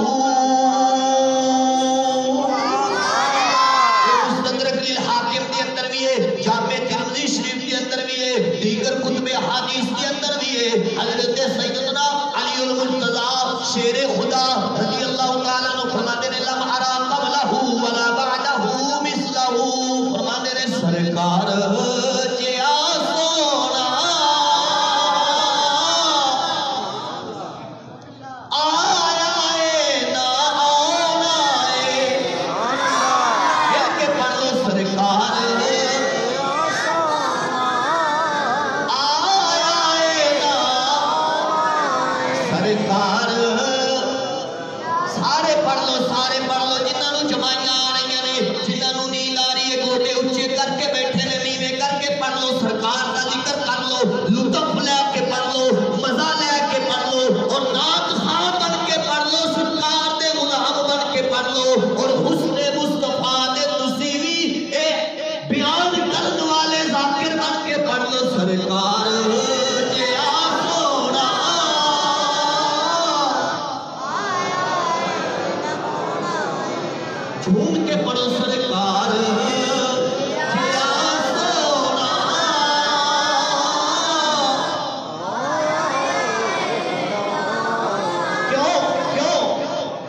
مستدرک للحاکم دے اندر بھی ہے جامع ترمذی شریف کے اندر بھی ہے دیگر کتب حدیث کے اندر بھی ہے حضرت سیدنا علی المرتضی شیر خدا رضی اللہ تعالیٰ عنہ فرماتے ہیں لم ارا قبلہ ولا بعدہ مثلہ فرماتے ہیں سرکار جیا سونا آیا ہے نہ آنا ہے یہ کہ پڑھ لو سرکار سارے پڑھ لو جنہوں جمائیاں آ رہی ہیں جنہوں نیند آ رہی ہے گوٹے اچھے کر کے بیٹھے نے نیوے کر کے پڑھ لو سرکار کا ذکر کر لو لطف لے کے پڑھ لو مزہ لے کے پڑھ لو اور نعت خواہ بن کے پڑھ لو سرکار دے غلام بن کے پڑھ لو اور حسن مصطفیٰ دے تصویری بیان کرن والے ذاکر بن کے پڑھ لو سرکار جھوم کے پڑھو سرکار جیا سونا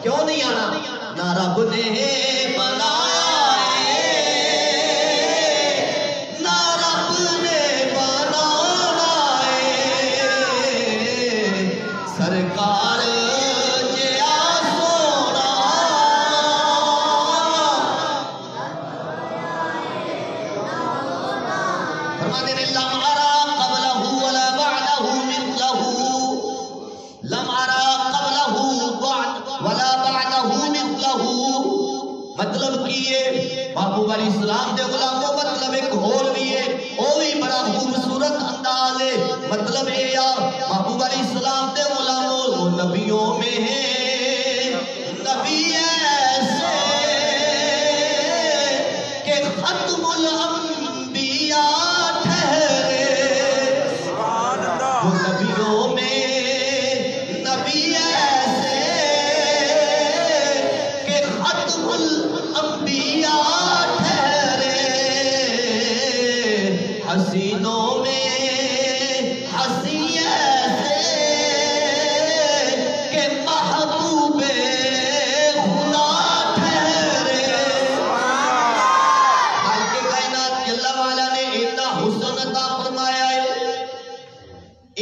کیوں نہیں آنا نہ رب نے بنایا نہ رب نے بنانا سرکار مطلب کیے محبوب علیہ السلام دے غلاموں مطلب ایک اور بھی ہے وہ بھی بڑا خوبصورت انداز ہے مطلب ہے یا محبوب علیہ السلام دے غلاموں وہ نبیوں میں ہیں نبی ایسے کہ ختم الانبیاء ٹھہرے وہ نبیوں میں نبی ایسے کہ ختم الانبیاء ٹھہرے حسینوں میں حسین ایسے کہ محبوب خدا ٹھہرے خالق کائنات جل والا نے اتنا حسن عطا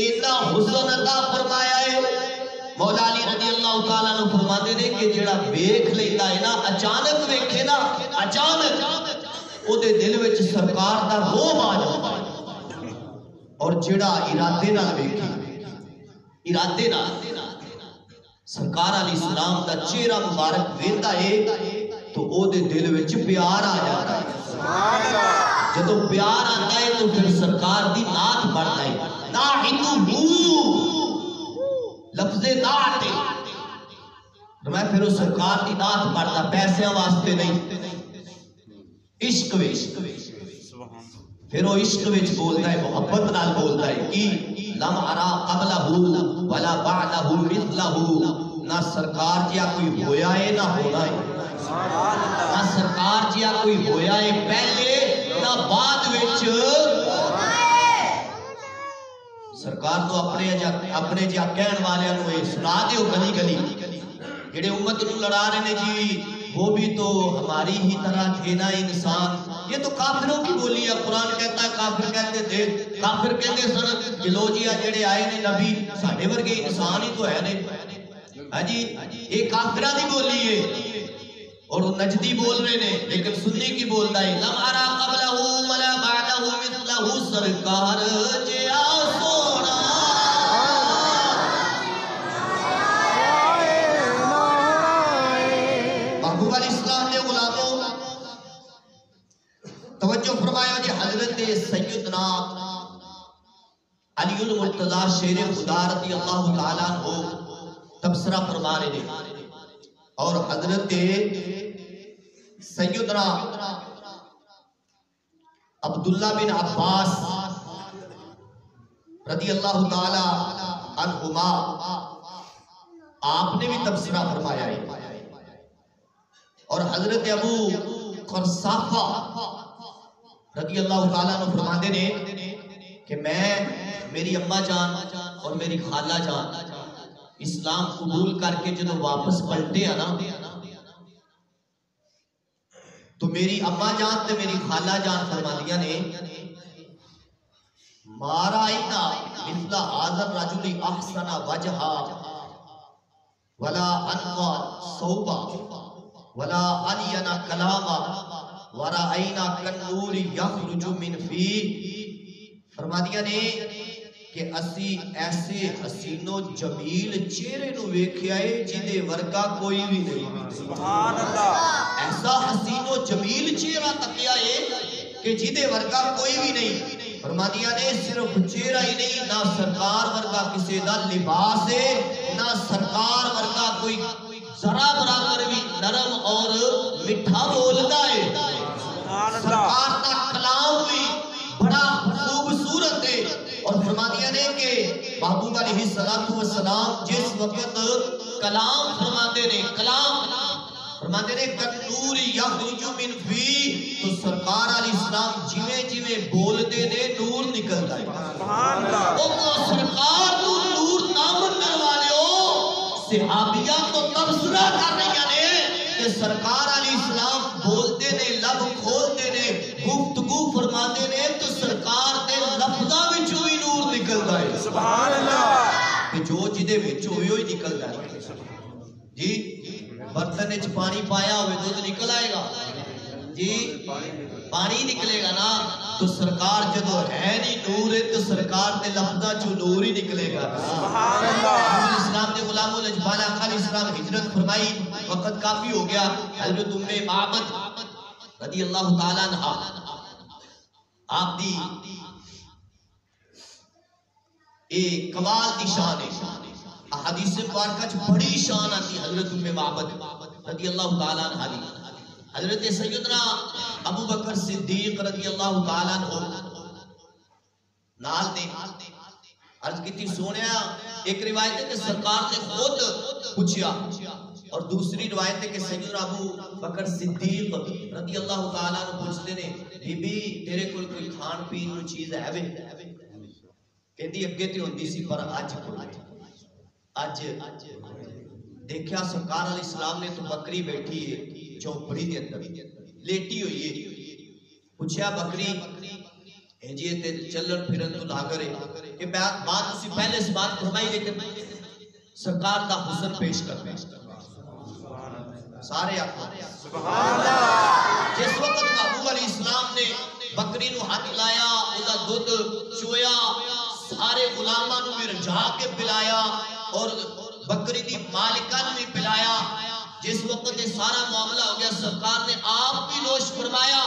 اینا حسن عطا فرمایا ہے. مولا علی رضی اللہ تعالیٰ عنہ فرماتے نے کہ جڑا ویکھ لیتا ہے نا اچانک ویکھے نا اچانک او دے دل وچ سرکار دا روح آ جاتا ہے. اور جڑا ارادے نال ویکھے ارادے نال سرکار علیہ السلام دا چہرہ مبارک ویندا ہے تو او دے دل وچ پیار آ جاتا ہے. سبحان اللہ. جدوں پیار آتا ہے تو پھر سرکار دی نعت پڑھتا ہے. ناعتو لفظ نعت میں پھر اس سرکار دی نعت پڑھتا پیسے واسطے نہیں عشق وچ پھر وہ عشق وچ بولتا ہے محبت نال بولتا ہے کہ لم ارا قبلہ ولا بعدہ مثلہ نہ سرکار جیا کوئی ہویا ہے نہ ہونا ہے نہ سرکار جیا کوئی ہویا ہے پہلے نہ بعد وچ سرکار تو اپنے جا کہن والے انہوں سنا دے ہو گلی گلی جڑے امت نو لڑا رہے نے جی وہ بھی تو ہماری ہی طرح تھے نا انسان. یہ تو کافروں کی بولی ہے. قرآن کہتا ہے کافر کہتے تھے کافر کہتے سن کہ لو جی جڑے آئے نے نبی ساڈے ورگے انسان ہی تو ہے نے. ہاں جی یہ کافرہ دی بولی ہے اور نجدی بول رہے نے لیکن سنی کی بولتا ہے لم ارا قبلہ ولا بعدہ مثلہ سرکار جیا سونا. محبوب علیہ السلام نے غلاموں توجہ فرمایا جی حضرت سیدنا علی المرتضی شیر خدا رضی اللہ تعالیٰ عنہ تبصرہ فرما رہے ہیں اور حضرت سیدنا عبداللہ بن عباس رضی اللہ تعالیٰ عنہما آپ نے بھی تبصرہ فرمایا ہے اور حضرت ابو قرصافہ رضی اللہ تعالیٰ عنہ فرماتے نے کہ میں میری اماں جان اور میری خالہ جان اسلام قبول کر کے جب واپس پلٹے ہیں نا تو میری اماں جان تے میری خالہ جان فرماندیاں نے مارا اینا مثل حاضر رجل احسن وجہا ولا انقا صوبا ولا انینا کلاما ورائینا کنور یخرج من فی. فرماندیاں نے کہ اسی ایسے حسین و جمیل چہرے نو ویکھیا ہے جدے ورگا کوئی بھی نہیں. سبحان اللہ. ایسا حسین و جمیل چہرہ تکیا ہے کہ جدے ورگا کوئی بھی نہیں. فرماندیاں نے صرف چہرہ ہی نہیں نہ سرکار ورگا کسی دا لباس ہے نہ سرکار ورگا کوئی ذرا برابر بھی نرم اور مٹھا بولتا ہے. سرکار دا کلام بھی بڑا خوبصورت ہے اور فرماندیاں نے کہ محبوب علیہ السلام جس وقت کلام فرماتے نے کلام فرماتے نے کنور یخرج من فی تو سرکار علیہ السلام جویں جویں بولتے نے نور نکلتا ہے. سبحان اللہ. او سرکار تو نور نہ مننے والے ہو صحابیہ تو تبصرہ کر رہی ہیں کہ سرکار علیہ السلام بولتے نے لب کھولتے نے گفتگو فرماتے نے تو سرکار دے لفظاں وچوں ہی نور نکلتا ہے. سبحان اللہ. کہ جو جدے وچوں ہوئی نکلتا ہے. جی برتن وچ پانی پایا ہوئے دودھ نکل آئے گا جی پانی نکلے گا نا تو سرکار جدو ہے نہیں نور ہے تو سرکار دے لفظاں چوں نور ہی نکلے گا. سبحان اللہ. اسلام نے غلاموں لجبال آقا علیہ السلام ہجرت فرمائی وقت کافی ہو گیا. حضرت ام معبد رضی اللہ تعالیٰ عنہ آپ دی ایک کمال دی شان ہے. حدیث مبارکہ چ بڑی شان آتی حضرت ام معبد رضی اللہ تعالیٰ عنہ دی. حضرت سیدنا ابو بکر صدیق رضی اللہ تعالیٰ عنہ نال نے عرض کی سونیا. ایک روایت ہے کہ سرکار نے خود پوچھا اور دوسری روایت ہے کہ سیدنا ابو بکر صدیق رضی اللہ تعالیٰ عنہ پوچھتے نے بی بی تیرے کوئی کھان پین نو چیز ہے وے کہندی اگے تے ہوندی سی پر اج دیکھیا سرکار علیہ السلام نے تو بکری بیٹھی ہے چوپڑی دے اندر لیٹی ہوئی ہے. پوچھا بکری جی تے چلن پھرن تو لا کرے کہ بات اسی پہلے سے بات فرمائی لیکن سرکار دا حسن پیش کرنا سارے آقا سبحان اللہ. جس وقت محبوب علیہ السلام نے بکری نو ہاتھ لایا ادا دودھ چویا سارے غلاماں نو بھی رجھا کے پلایا اور بکری دی مالکہ نو بھی پلایا. جس وقت یہ سارا معاملہ ہو گیا سرکار نے آپ بھی نوش فرمایا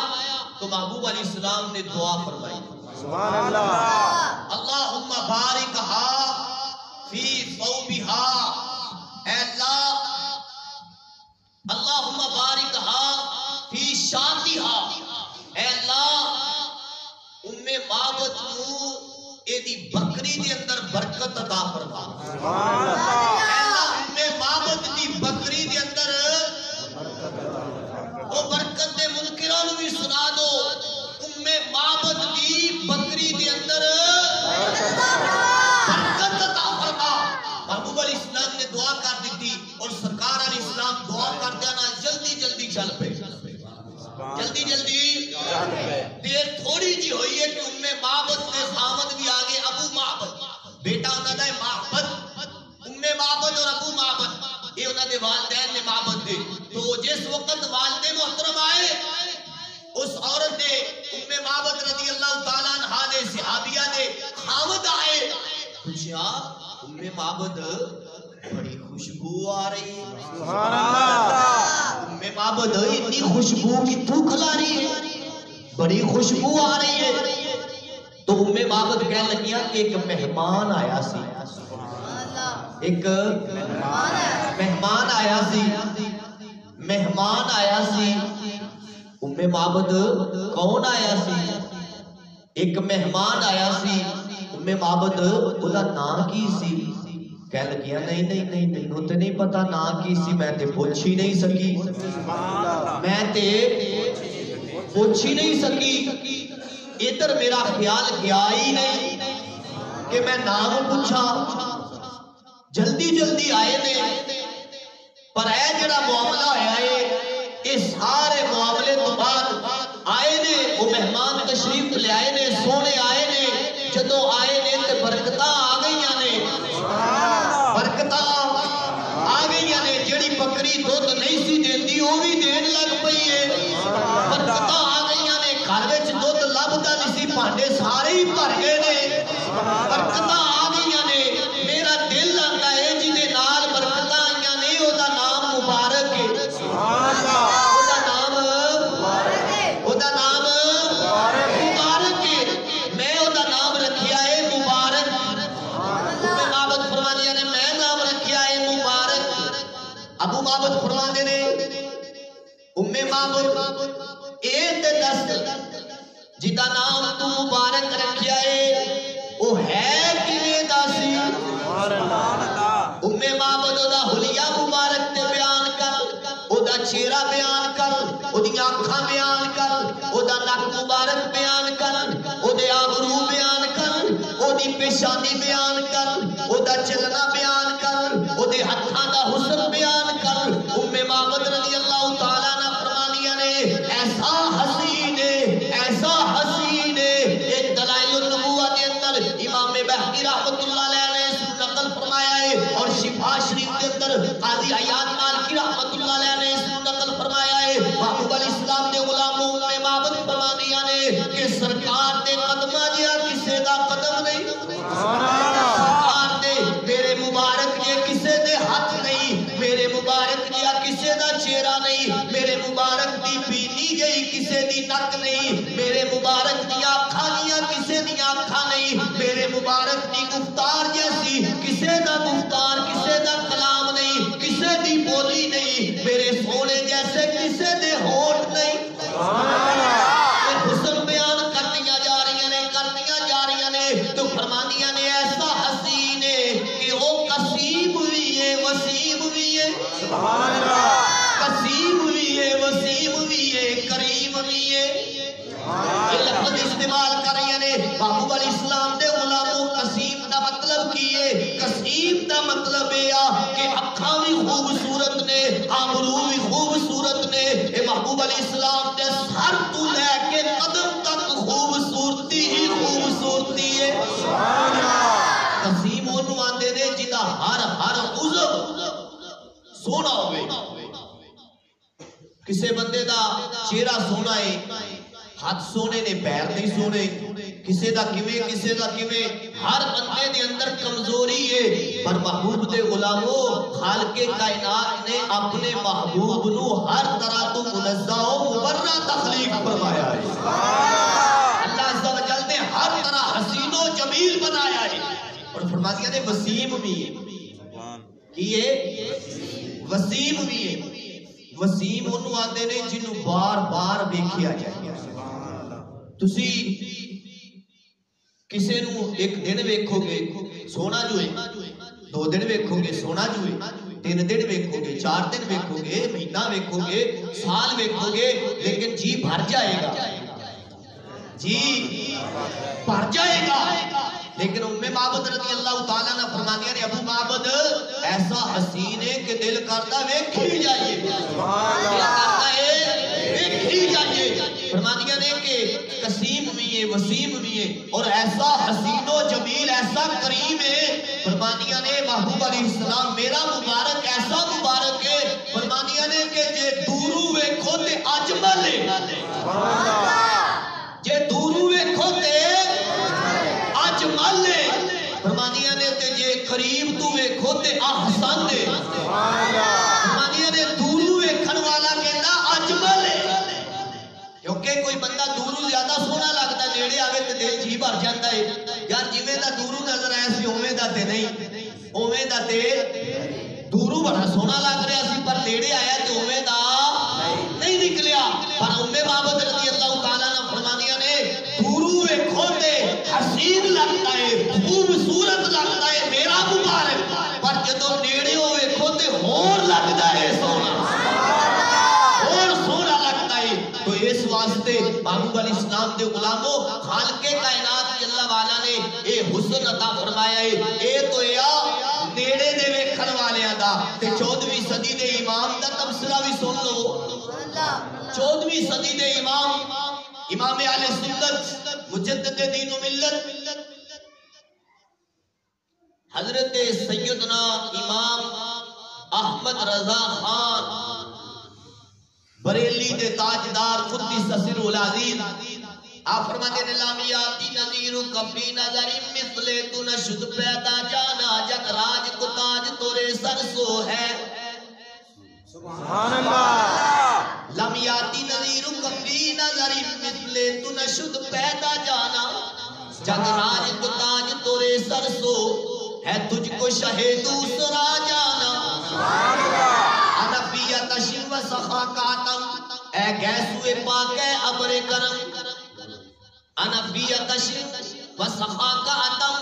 تو محبوب علیہ السلام نے دعا فرمائی سبحان اللہ. اللہم بارکھا فی ثوبہا اے اللہ اللہم بارکھا فی شاتہا اے اللہ معبد نو اے دی بکری دے اندر برکت عطا فرما سبحان اللہ. معبد دی بکری دے اندر وہ برکت دے منکراں نو بھی سنا دو معبد دی بکری دے اندر برکت عطا فرما. محبوب علیہ السلام نے دعا کر دیتی اور سرکار علیہ السلام دعا کر دینا جلدی جلدی چل پے جلدی جلدی دیر تھوڑی جی ہوئی ہے کہ معبد کے خامد بھی آگے ابو معبد بیٹا انہوں نے معبد معبد اور ابو معبد یہ انہوں نے والدین نے معبد دے. تو جس وقت والد محترم آئے اس عورت نے معبد رضی اللہ تعالیٰ عنہ نے صحابیہ نے خامد آئے پوچھا معبد بڑی خوشبو آ رہی ہے سبحان اللہ. معبد اتنی خوشبو کتوں کھلا رہی ہے بڑی خوشبو آ رہی ہے. تو معبد کہنے لگیا کہ ایک مہمان آیا سی ایک مہمان آیا سی مہمان آیا سی. معبد کون آیا سی ایک مہمان آیا سی معبد اودا نام کی سی کہہ لگیا نہیں نہیں نہیں مینوں تے نہیں پتا نام کی سی میں تے پوچھ ہی نہیں سکی میں تے پوچھ ہی نہیں سکی ادھر میرا خیال گیا ہی نہیں کہ میں نام پوچھا. جلدی جلدی آئے نے پر اے جڑا معاملہ ہویا ہے اس سارے معاملے تو بعد آئے نے وہ مہمان تشریف لے آئے نے سونے آئے نے جدو آئے نے تے برکتاں آ گئیاں نے برکتاں آ گئیاں نے. جڑی بکری دودھ نہیں سی دیندی وہ بھی دین لگ پئی ہے برکتاں آ گئیاں نے. گھر وچ دودھ لبدا نہیں سی بھانڈے سارے ہی بھر گئے نے برکتاں آ گئیاں نے. میرا دل آندا ہے جدے نال برکتاں آئیاں نے او دا نام مبارک ہے سبحان اللہ. ابو معبد فرماندے نے معبد اے تے دس جدا نام تو مبارک رکھیا ہے او ہے کیویں دا سی معبد او دا حلیہ مبارک تے بیان کر او دا چہرہ بیان کر او دی آنکھاں بیان کر او دا نک مبارک بیان کر او دے آبرو بیان کر او دی پیشانی بیان کر او دا چلنا بیان کر او دے ہتھاں دا حسن بیان کر. معبد رضی اللہ تعالیٰ نے فرمانیہ نے ایسا حسین ایک دلائل النبوہ کے اندر امام بہقی رحمت اللہ علیہ نے نقل فرمایا ہے اور شفا شریف کے اندر قاضی عیاض مالکی رحمت اللہ علیہ نے نقل فرمایا ہے. محبوب علیہ السلام نے غلاموں میں معبد فرمانیہ نے کہ سرکار نے قدمہ دیا کسے دا قدم نہیں سرکار نے میرے مبارک یہ کسے دے ہاتھ نہیں میرے مبارک دیا کسے دا چہرہ نہیں میرے مبارک دی بینی گئی کسے دی نک نہیں میرے مبارک دی آنکھاں دیا کسے دی آنکھاں نہیں میرے مبارک دی گفتار جیسی کسے دا گفتار کسے دا کلام نہیں کسے دی بولی نہیں میرے سونے جیسے کسے دے ہونٹ نہیں. حسن بیان کرنیاں جا رہی نے تو فرمانیاں نے ایسا حسین ہے کہ وہ قسیم بھی ہے وسیم بھی ہے سبحان اللہ. قسیم بھی ہے وسیم بھی ہے کریم بھی ہے. یہ لفظ استعمال کر رہی نے محبوب علیہ السلام دے غلاموں قسیم دا مطلب کی ہے قسیم دا مطلب ہے کہ اکھاں بھی خوبصورت نے آبرو بھی خوبصورت نے. اے محبوب علیہ السلام دے سر تو لے کے قدم تک خوبصورتی ہی قسیم انہوں آندے نے جدا ہر عضو سونا ہوئے کسے بندے دا چہرہ سونا ہے ہاتھ سونے نے پیر نہیں سونے کسے دا کیویں ہر بندے دے اندر کمزوری ہے پر محبوب دے غلاموں خالق کائنات نے اپنے محبوب نو ہر طرح تو منزہ و مبرہ تخلیق فرمایا ہے اللہ عز و جل نے ہر طرح حسین و جمیل بنایا ہے اور فرما دیا نے وسیم بھی ہے کیے وسیم بھی ہے وسیم انہوں آندے نے جنہوں بار بار بیکھیا جائے تسی کسے نو ایک دن ویکھو گے سونا جو ہے 2 دن ویکھو گے سونا جو ہے 3 دن ویکھو گے 4 دن ویکھو گے مہینہ ویکھو گے سال ویکھو گے لیکن جی بھر جائے گا جی بھر جائے گا لیکن معبد رضی اللہ تعالیٰ نے فرمانیا نے ابو معبد ایسا حسین ہے کہ دل کرتا ویکھی جائیے دل کرتا ہے ویکھی جائیے فرمانیا نے کہ قسیم بھی ہے وسیم بھی ہے اور ایسا حسین و جمیل ایسا کریم ہے فرمانیا نے محبوب علیہ السلام میرا مبارک ایسا مبارک ہے فرمانیا نے کہ جے دورو ویکھو تے اجمل ہے جے دورو ویکھو تے اجمل ہے فرمانیا نے تے جے قریب تو ویکھو تے احسن ہے فرمانیا نے دورو ویکھن والا کہنا اجمل ہے کیونکہ کوئی بندہ دورو زیادہ سونا لگتا ہے نیڑے آگے تے دل جی بھر جاتا ہے یار جویں دا دورو نظر آیا سی اوویں دا تے نہیں اوویں دا تے دورو بڑا سونا لگ رہا سی پر نیڑے آیا تے اوویں دا نہیں نکلیا پر معبد رضی اللہ تعالیٰ نے فرمانیا نے دورو ویکھو تے حسین لگتا ہے خوبصورت لگتا ہے میرا مبارک پر جدوں نیڑے ہو ویکھو تے ہور لگتا ہے سونا اور سونا لگتا ہے تو اس واسطے محبوب علیہ السلام دے غلاموں خالق کائنات جل والا نے اے حسن عطا فرمایا ہے اے تو یا نیڑے دے ویکھن والیاں دا تے 14ویں صدی دے امام دا تبصرہ بھی سن لو 14ویں صدی دے امام اہل سنت مجدد دین و ملت حضرت سیدنا امام احمد رضا خان بریلی دے تاجدار قدس سر العزیز آپ فرماتے ہیں لامیاتی نظیر کفی نظر مثل تو نشد پیدا جانا جگ راج کو تاج تورے سر سو ہے سبحان اللہ لامیاتی نظیر کفی نظر مثل تو نشد پیدا جانا جگ راج کو تاج تورے سر سو ہے تجھ کو شہ دوسرا جانا سبحان اللہ انفیت شن و سخا کاتم اے گیسوے پاک اے عبر کرم انفیت شن و سخا کاتم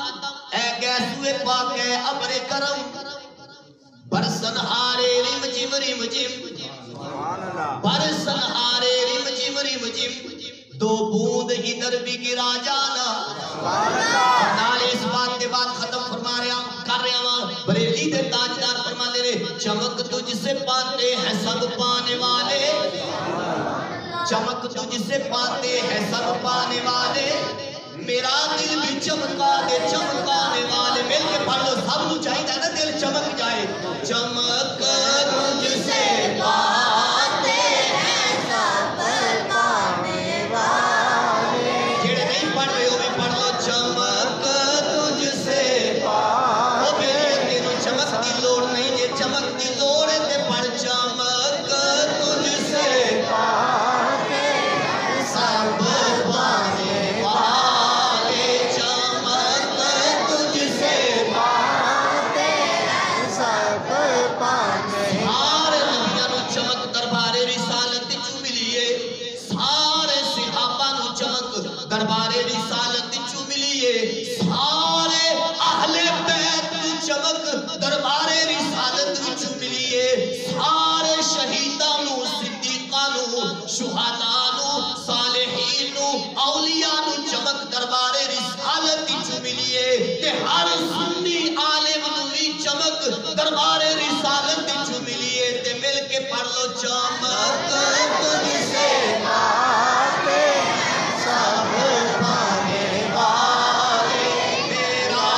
اے گیسوے پاک اے عبر کرم برسن ہارے رم جم رم جم برسن ہارے رم جم رم جم 2 بوند ادھر بھی گرا جانا نالے اس بات کے بعد ختم فرما رہا کر رہا ہوں بریلی دے تاجدار فرما دے رہے چمک تجھ سے پاتے ہیں سب پانے والے چمک تجھ سے پاتے ہیں سب پانے والے میرا دل بھی چمکا دے چمکانے والے مل کے پڑھ لو سب نو چاہیے نا دل چمک جائے چمک تجھ سے پاتے ہیں سب پانے والے جیڑے نہیں پڑھ رہے ہو بھی پڑھ لو چمک تجھ سے وہ میرے تینوں چمک دی لوڑ نہیں یہ چمک دی لوڑ ہے تے پڑھ چمک تجھ سے پاتے سب پانے والے چمک تجھ سے پاتے سب پانے سارے نبیاں نو چمک دربارے رسالت چو ملیے سارے صحابہ نو چمک دربارے رسالت چو ملیے سارے اہل بیت نو چمک دربارے رسالت چو ملیے سارے شہیداں نو صدیقاں نو شہداء نو صالحین نو اولیاء نو چمک دربارے رسالت چو ملیے تے ہر سنی عالم نو بھی چمک دربارے رسالت چو ملیے تے مل کے پڑھ لو چمک تجھ سے پاتے سب پانے والے میرا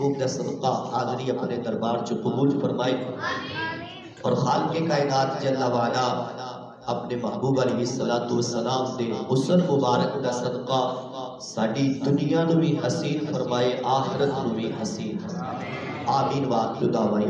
محبوب دا صدقہ حاضری اپنے دربار چ قبول فرمائے اور خالق کائنات جل وعلا اپنے محبوب علیہ السلام دے حسن مبارک دا صدقہ ساڈی دنیا نو بھی حسین فرمائے آخرت نو بھی حسین فرمائے آمین وآخر دعوانا